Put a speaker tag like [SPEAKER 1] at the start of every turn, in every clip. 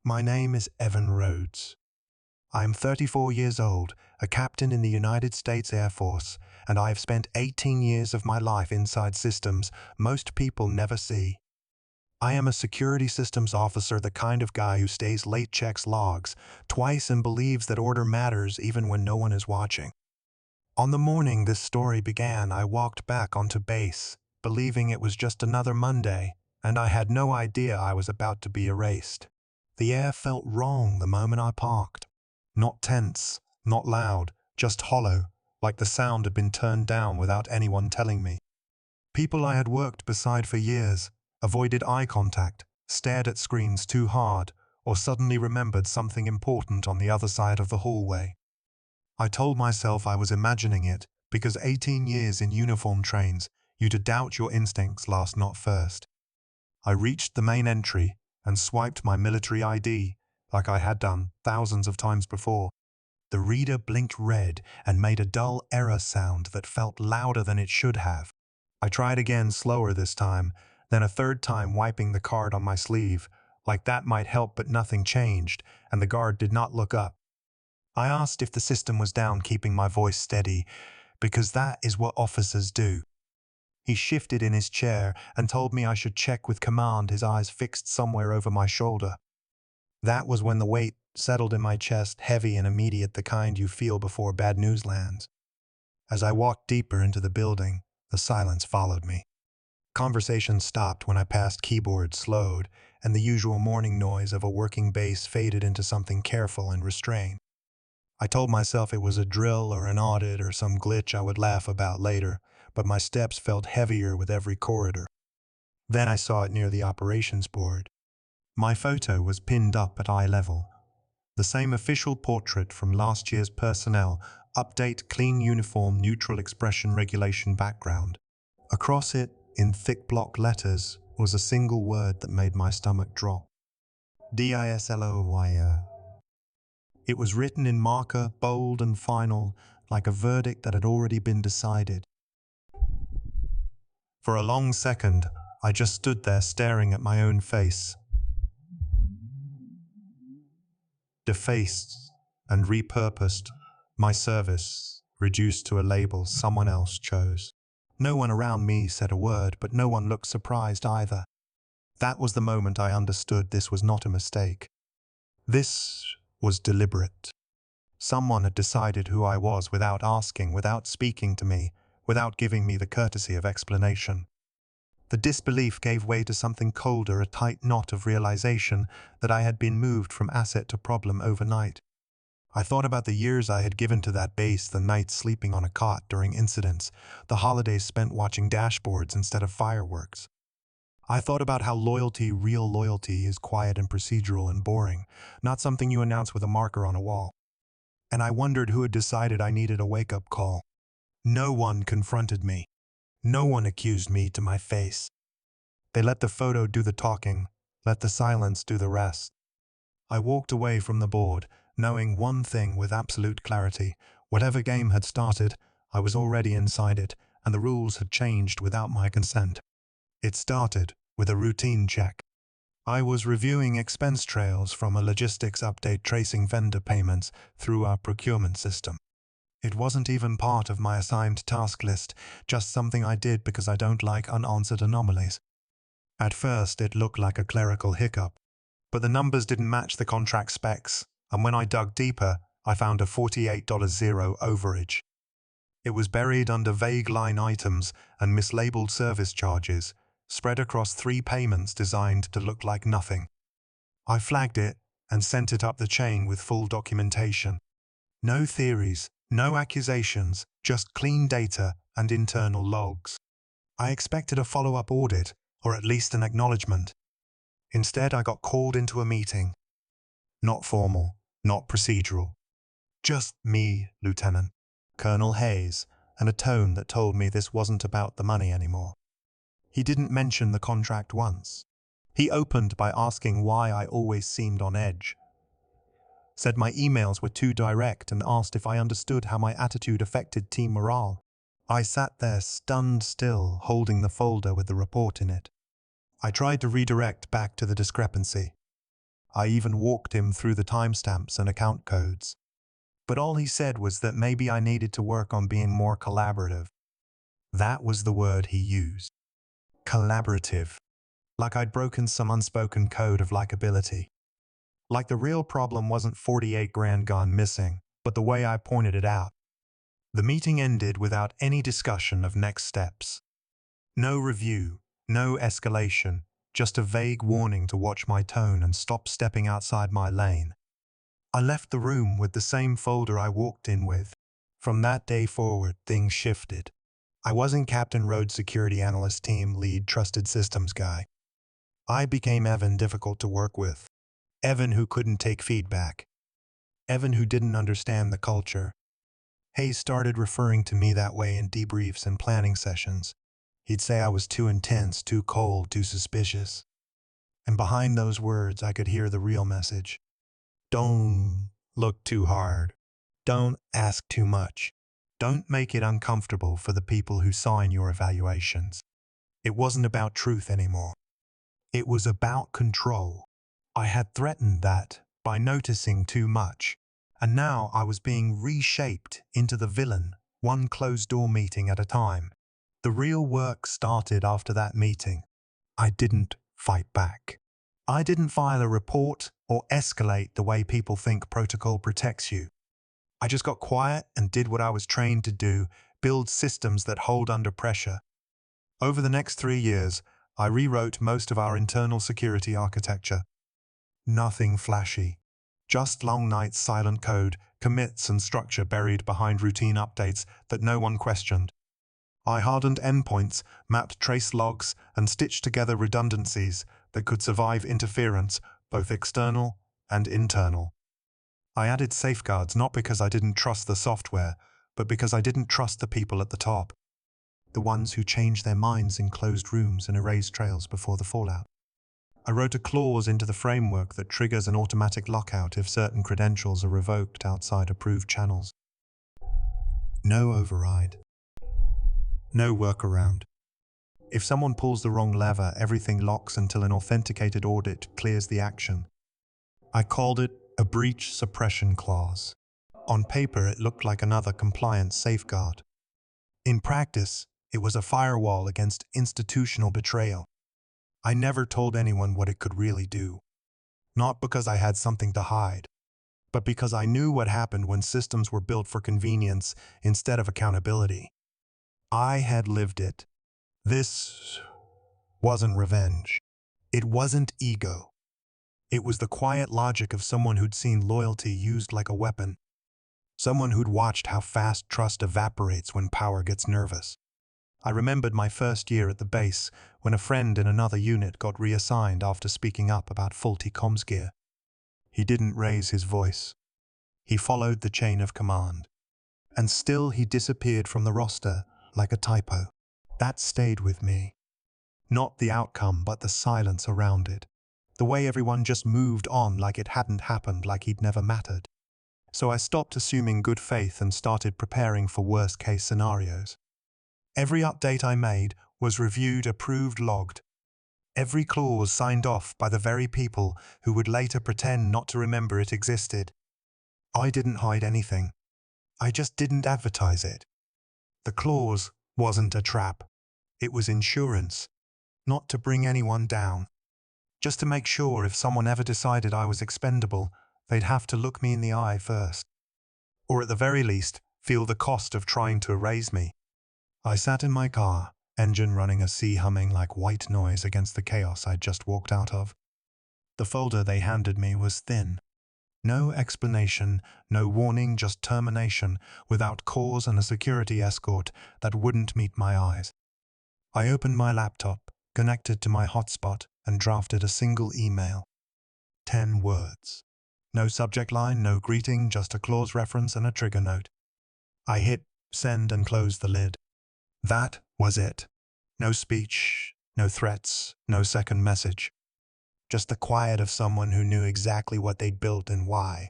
[SPEAKER 1] My name is Evan Rhodes. I am 34 years old, a captain in the United States Air Force, and I have spent 18 years of my life inside systems most people never see. I am a security systems officer, the kind of guy who stays late, checks logs twice, and believes that order matters even when no one is watching. On the morning this story began, I walked back onto base, believing it was just another Monday, and I had no idea I was about to be erased. The air felt wrong the moment I parked. Not tense, not loud, just hollow, like the sound had been turned down without anyone telling me. People I had worked beside for years avoided eye contact, stared at screens too hard, or suddenly remembered something important on the other side of the hallway. I told myself I was imagining it, because 18 years in uniform trains you to doubt your instincts last not first. I reached the main entry and swiped my military ID, like I had done thousands of times before. The reader blinked red and made a dull error sound that felt louder than it should have. I tried again, slower this time, then a third time, wiping the card on my sleeve, like that might help, but nothing changed, and the guard did not look up. I asked if the system was down, keeping my voice steady, because that is what officers do. He shifted in his chair and told me I should check with command, his eyes fixed somewhere over my shoulder. That was when the weight settled in my chest, heavy and immediate, the kind you feel before bad news lands. As I walked deeper into the building, the silence followed me. Conversation stopped when I passed keyboards, slowed, and the usual morning noise of a working base faded into something careful and restrained. I told myself it was a drill or an audit or some glitch I would laugh about later, but my steps felt heavier with every corridor. Then I saw it near the operations board. My photo was pinned up at eye level. The same official portrait from last year's personnel, update, clean uniform, neutral expression, regulation background. Across it, in thick block letters, was a single word that made my stomach drop. DISLOYAL. It was written in marker, bold and final, like a verdict that had already been decided. For a long second, I just stood there staring at my own face. Defaced and repurposed, my service reduced to a label someone else chose. No one around me said a word, but no one looked surprised either. That was the moment I understood this was not a mistake. This was deliberate. Someone had decided who I was without asking, without speaking to me, without giving me the courtesy of explanation. The disbelief gave way to something colder, a tight knot of realization that I had been moved from asset to problem overnight. I thought about the years I had given to that base, the nights sleeping on a cot during incidents, the holidays spent watching dashboards instead of fireworks. I thought about how loyalty, real loyalty, is quiet and procedural and boring, not something you announce with a marker on a wall. And I wondered who had decided I needed a wake-up call. No one confronted me. No one accused me to my face. They let the photo do the talking, let the silence do the rest. I walked away from the board, knowing one thing with absolute clarity. Whatever game had started, I was already inside it, and the rules had changed without my consent. It started with a routine check. I was reviewing expense trails from a logistics update, tracing vendor payments through our procurement system. It wasn't even part of my assigned task list, just something I did because I don't like unanswered anomalies. At first, it looked like a clerical hiccup, but the numbers didn't match the contract specs, and when I dug deeper, I found a $48.00 overage. It was buried under vague line items and mislabeled service charges, spread across 3 payments designed to look like nothing. I flagged it and sent it up the chain with full documentation. No theories, no accusations, just clean data and internal logs. I expected a follow-up audit, or at least an acknowledgement. Instead, I got called into a meeting. Not formal, not procedural. Just me, Lieutenant, Colonel Hayes, and a tone that told me this wasn't about the money anymore. He didn't mention the contract once. He opened by asking why I always seemed on edge. Said my emails were too direct and asked if I understood how my attitude affected team morale. I sat there stunned still, holding the folder with the report in it. I tried to redirect back to the discrepancy. I even walked him through the timestamps and account codes. But all he said was that maybe I needed to work on being more collaborative. That was the word he used. Collaborative. Like I'd broken some unspoken code of likability. Like the real problem wasn't 48 grand gone missing, but the way I pointed it out. The meeting ended without any discussion of next steps. No review, no escalation, just a vague warning to watch my tone and stop stepping outside my lane. I left the room with the same folder I walked in with. From that day forward, things shifted. I wasn't Captain Rhodes' security analyst team lead trusted systems guy. I became Evan difficult to work with. Evan who couldn't take feedback. Evan who didn't understand the culture. Hayes started referring to me that way in debriefs and planning sessions. He'd say I was too intense, too cold, too suspicious. And behind those words, I could hear the real message. Don't look too hard. Don't ask too much. Don't make it uncomfortable for the people who sign your evaluations. It wasn't about truth anymore. It was about control. I had threatened that by noticing too much, and now I was being reshaped into the villain, one closed-door meeting at a time. The real work started after that meeting. I didn't fight back. I didn't file a report or escalate the way people think protocol protects you. I just got quiet and did what I was trained to do, build systems that hold under pressure. Over the next 3 years, I rewrote most of our internal security architecture. Nothing flashy. Just long nights, silent code, commits and structure buried behind routine updates that no one questioned. I hardened endpoints, mapped trace logs, and stitched together redundancies that could survive interference, both external and internal. I added safeguards not because I didn't trust the software, but because I didn't trust the people at the top. The ones who change their minds in closed rooms and erase trails before the fallout. I wrote a clause into the framework that triggers an automatic lockout if certain credentials are revoked outside approved channels. No override. No workaround. If someone pulls the wrong lever, everything locks until an authenticated audit clears the action. I called it a breach suppression clause. On paper, it looked like another compliance safeguard. In practice, it was a firewall against institutional betrayal. I never told anyone what it could really do. Not because I had something to hide, but because I knew what happened when systems were built for convenience instead of accountability. I had lived it. This wasn't revenge. It wasn't ego. It was the quiet logic of someone who'd seen loyalty used like a weapon. Someone who'd watched how fast trust evaporates when power gets nervous. I remembered my first year at the base when a friend in another unit got reassigned after speaking up about faulty comms gear. He didn't raise his voice. He followed the chain of command. And still he disappeared from the roster like a typo. That stayed with me. Not the outcome, but the silence around it. The way everyone just moved on like it hadn't happened, like he'd never mattered. So I stopped assuming good faith and started preparing for worst-case scenarios. Every update I made was reviewed, approved, logged. Every clause signed off by the very people who would later pretend not to remember it existed. I didn't hide anything. I just didn't advertise it. The clause wasn't a trap. It was insurance, not to bring anyone down. Just to make sure if someone ever decided I was expendable, they'd have to look me in the eye first. Or at the very least, feel the cost of trying to erase me. I sat in my car, engine running, a sea humming like white noise against the chaos I'd just walked out of. The folder they handed me was thin. No explanation, no warning, just termination, without cause and a security escort that wouldn't meet my eyes. I opened my laptop, connected to my hotspot, and drafted a single email. 10 words. No subject line, no greeting, just a clause reference and a trigger note. I hit send and closed the lid. That was it. No speech, no threats, no second message. Just the quiet of someone who knew exactly what they'd built and why.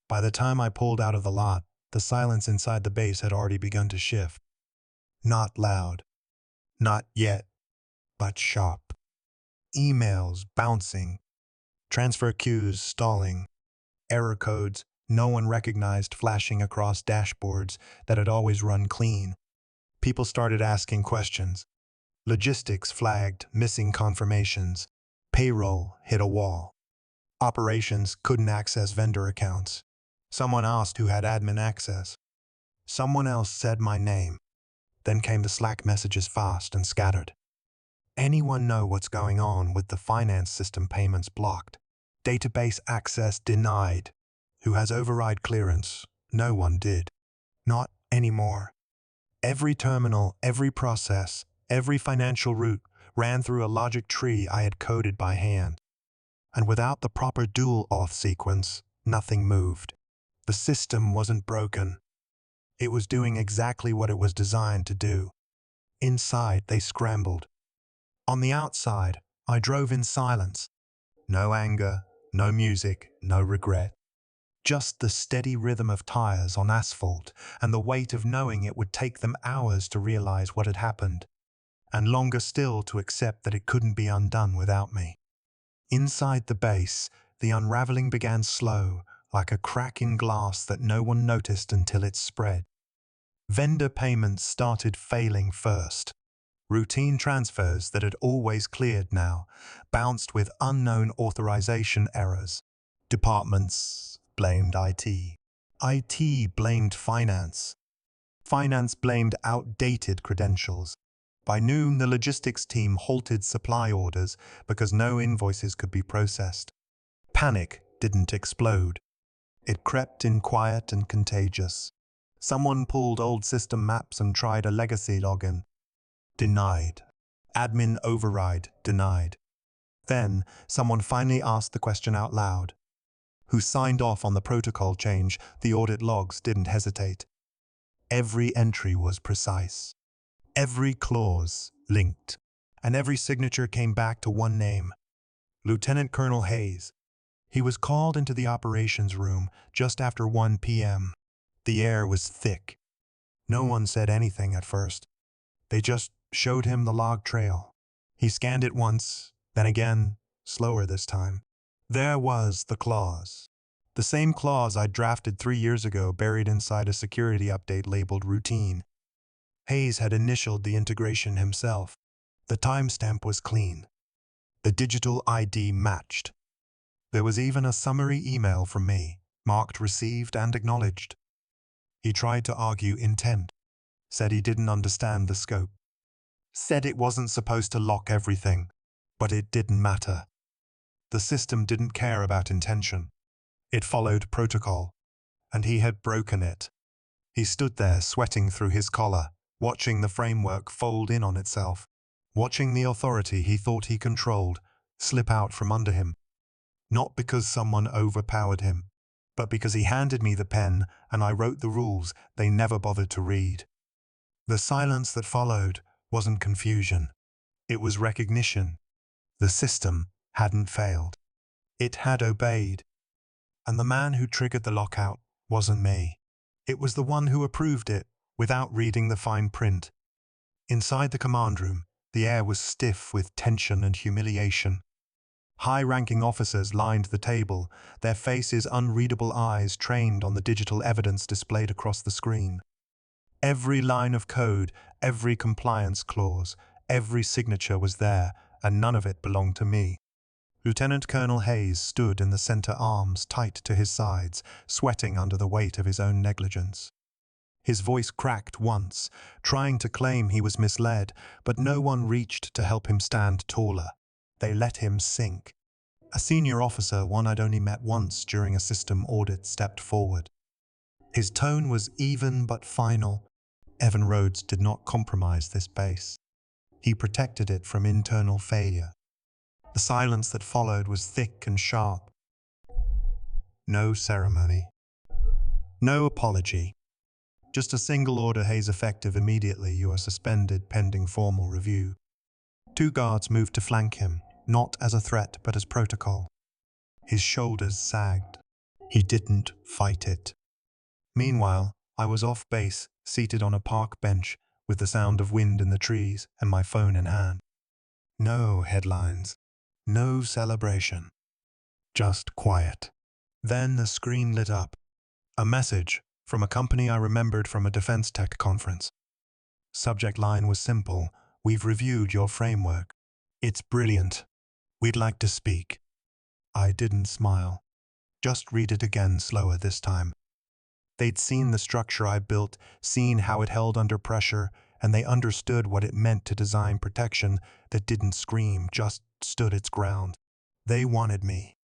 [SPEAKER 1] By the time I pulled out of the lot, the silence inside the base had already begun to shift. Not loud. Not yet. But sharp. Emails bouncing. Transfer queues stalling. Error codes no one recognized flashing across dashboards that had always run clean. People started asking questions. Logistics flagged missing confirmations. Payroll hit a wall. Operations couldn't access vendor accounts. Someone asked who had admin access. Someone else said my name. Then came the Slack messages fast and scattered. Anyone know what's going on with the finance system payments blocked? Database access denied. Who has override clearance? No one did. Not anymore. Every terminal, every process, every financial route ran through a logic tree I had coded by hand. And without the proper dual auth sequence, nothing moved. The system wasn't broken. It was doing exactly what it was designed to do. Inside, they scrambled. On the outside, I drove in silence. No anger, no music, no regret. Just the steady rhythm of tires on asphalt and the weight of knowing it would take them hours to realize what had happened, and longer still to accept that it couldn't be undone without me. Inside the base, the unraveling began slow, like a crack in glass that no one noticed until it spread. Vendor payments started failing first. Routine transfers that had always cleared now bounced with unknown authorization errors. Departments blamed IT. IT blamed finance. Finance blamed outdated credentials. By noon, the logistics team halted supply orders because no invoices could be processed. Panic didn't explode. It crept in quiet and contagious. Someone pulled old system maps and tried a legacy login. Denied. Admin override denied. Then, someone finally asked the question out loud. Who signed off on the protocol change? The audit logs didn't hesitate. Every entry was precise. Every clause linked. And every signature came back to one name. Lieutenant Colonel Hayes. He was called into the operations room just after 1 p.m. The air was thick. No one said anything at first. They just showed him the log trail. He scanned it once, then again, slower this time. There was the clause. The same clause I'd drafted 3 years ago, buried inside a security update labeled routine. Hayes had initialed the integration himself. The timestamp was clean. The digital ID matched. There was even a summary email from me, marked received and acknowledged. He tried to argue intent, said he didn't understand the scope, said it wasn't supposed to lock everything, but it didn't matter. The system didn't care about intention. It followed protocol, and he had broken it. He stood there sweating through his collar, watching the framework fold in on itself, watching the authority he thought he controlled slip out from under him. Not because someone overpowered him, but because he handed me the pen and I wrote the rules they never bothered to read. The silence that followed wasn't confusion. It was recognition. The system hadn't failed. It had obeyed. And the man who triggered the lockout wasn't me. It was the one who approved it without reading the fine print. Inside the command room, the air was stiff with tension and humiliation. High-ranking officers lined the table, their faces unreadable eyes trained on the digital evidence displayed across the screen. Every line of code, every compliance clause, every signature was there, and none of it belonged to me. Lieutenant Colonel Hayes stood in the center, arms tight to his sides, sweating under the weight of his own negligence. His voice cracked once, trying to claim he was misled, but no one reached to help him stand taller. They let him sink. A senior officer, one I'd only met once during a system audit, stepped forward. His tone was even but final. Evan Rhodes did not compromise this base. He protected it from internal failure. The silence that followed was thick and sharp. No ceremony. No apology. Just a single order: Hayes effective immediately. You are suspended pending formal review. 2 guards moved to flank him, not as a threat but as protocol. His shoulders sagged. He didn't fight it. Meanwhile, I was off base, seated on a park bench, with the sound of wind in the trees and my phone in hand. No headlines. No celebration. Just quiet. Then the screen lit up. A message from a company I remembered from a defense tech conference. Subject line was simple. We've reviewed your framework. It's brilliant. We'd like to speak. I didn't smile. Just read it again, slower this time. They'd seen the structure I built, seen how it held under pressure, and they understood what it meant to design protection that didn't scream, just stood its ground. They wanted me.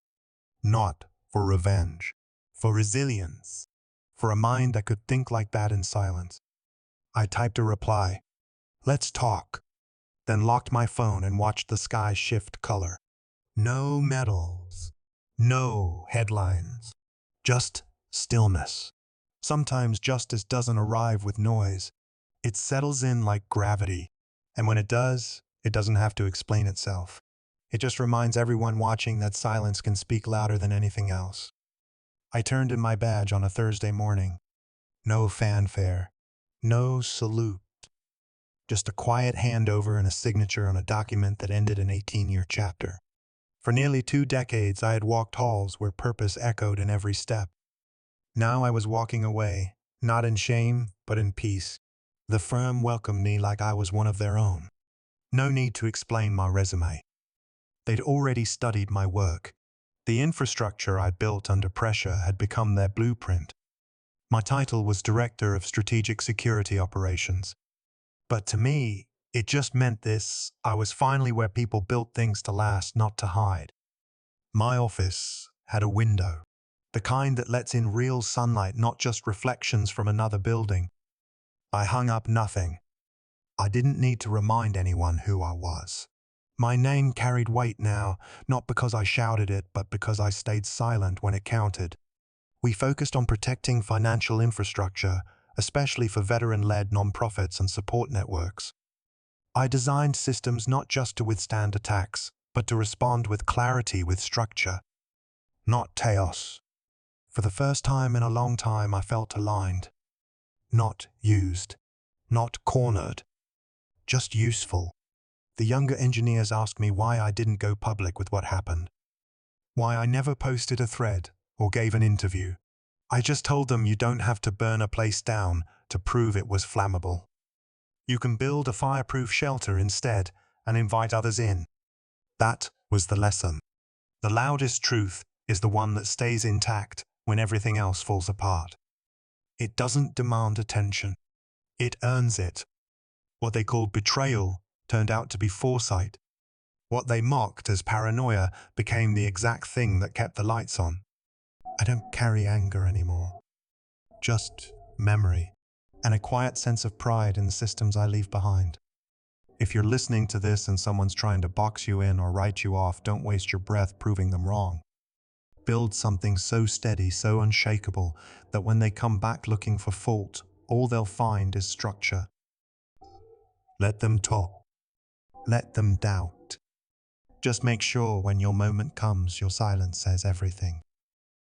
[SPEAKER 1] Not for revenge. For resilience. For a mind that could think like that in silence. I typed a reply. Let's talk. Then locked my phone and watched the sky shift color. No medals. No headlines. Just stillness. Sometimes justice doesn't arrive with noise. It settles in like gravity. And when it does, it doesn't have to explain itself. It just reminds everyone watching that silence can speak louder than anything else. I turned in my badge on a Thursday morning. No fanfare. No salute. Just a quiet handover and a signature on a document that ended an 18-year chapter. For nearly 2 decades, I had walked halls where purpose echoed in every step. Now I was walking away, not in shame, but in peace. The firm welcomed me like I was one of their own. No need to explain my resume. They'd already studied my work. The infrastructure I built under pressure had become their blueprint. My title was Director of Strategic Security Operations. But to me, it just meant this: I was finally where people built things to last, not to hide. My office had a window. The kind that lets in real sunlight, not just reflections from another building. I hung up nothing. I didn't need to remind anyone who I was. My name carried weight now, not because I shouted it, but because I stayed silent when it counted. We focused on protecting financial infrastructure, especially for veteran-led nonprofits and support networks. I designed systems not just to withstand attacks, but to respond with clarity, with structure. Not chaos. For the first time in a long time, I felt aligned. Not used. Not cornered. Just useful. The younger engineers asked me why I didn't go public with what happened. Why I never posted a thread or gave an interview. I just told them you don't have to burn a place down to prove it was flammable. You can build a fireproof shelter instead and invite others in. That was the lesson. The loudest truth is the one that stays intact when everything else falls apart. It doesn't demand attention. It earns it. What they called betrayal turned out to be foresight. What they mocked as paranoia became the exact thing that kept the lights on. I don't carry anger anymore. Just memory and a quiet sense of pride in the systems I leave behind. If you're listening to this and someone's trying to box you in or write you off, don't waste your breath proving them wrong. Build something so steady, so unshakable, that when they come back looking for fault, all they'll find is structure. Let them talk. Let them doubt. Just make sure when your moment comes, your silence says everything.